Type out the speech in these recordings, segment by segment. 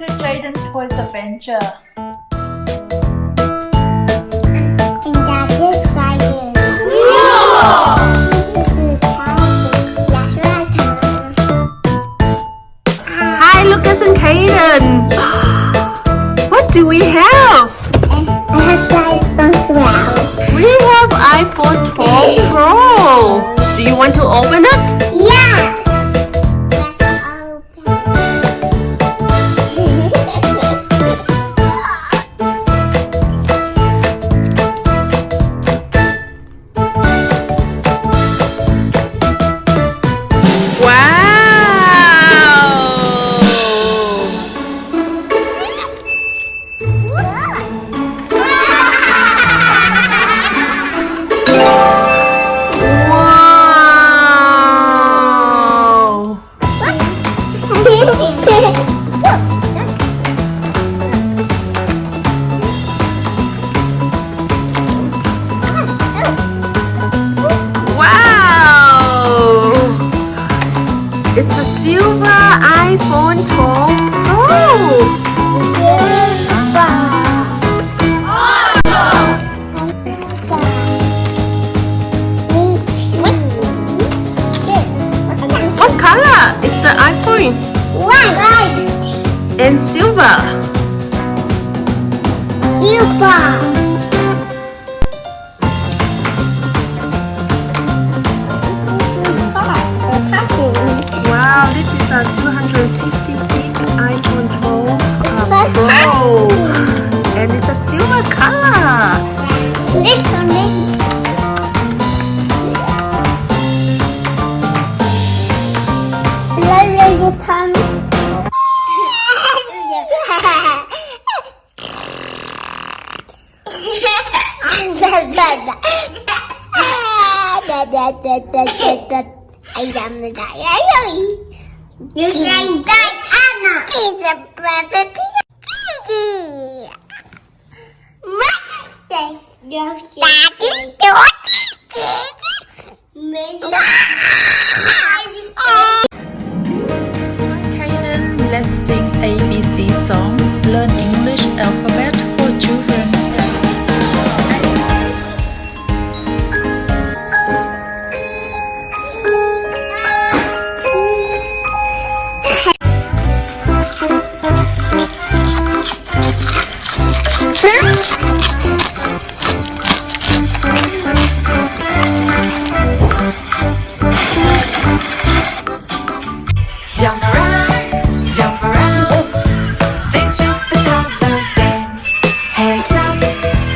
to Jayden Toys Adventure. And that is fire. That's right. Hi, Lucas and Caydon. What do we have? I have the iPhone as well. We have iPhone 12 Pro. Do you want to open it? Yes. Let's open. It's a silver iPhone 12 Pro. What color is the iPhone? White. And silver. Silver. Wow, this is a 250 gig iPhone 12 Pro. And it's a silver color. This one. Your tongue. I am the diary. You say Diana. He's a brother. My sister. Caydon, let's sing ABC song. Learn English alphabet for children. Jump around, this is the toddler dance. Hands up,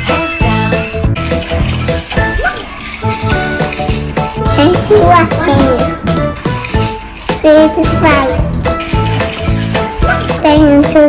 hands down. Thank you, watching. Subscribe. Thank you,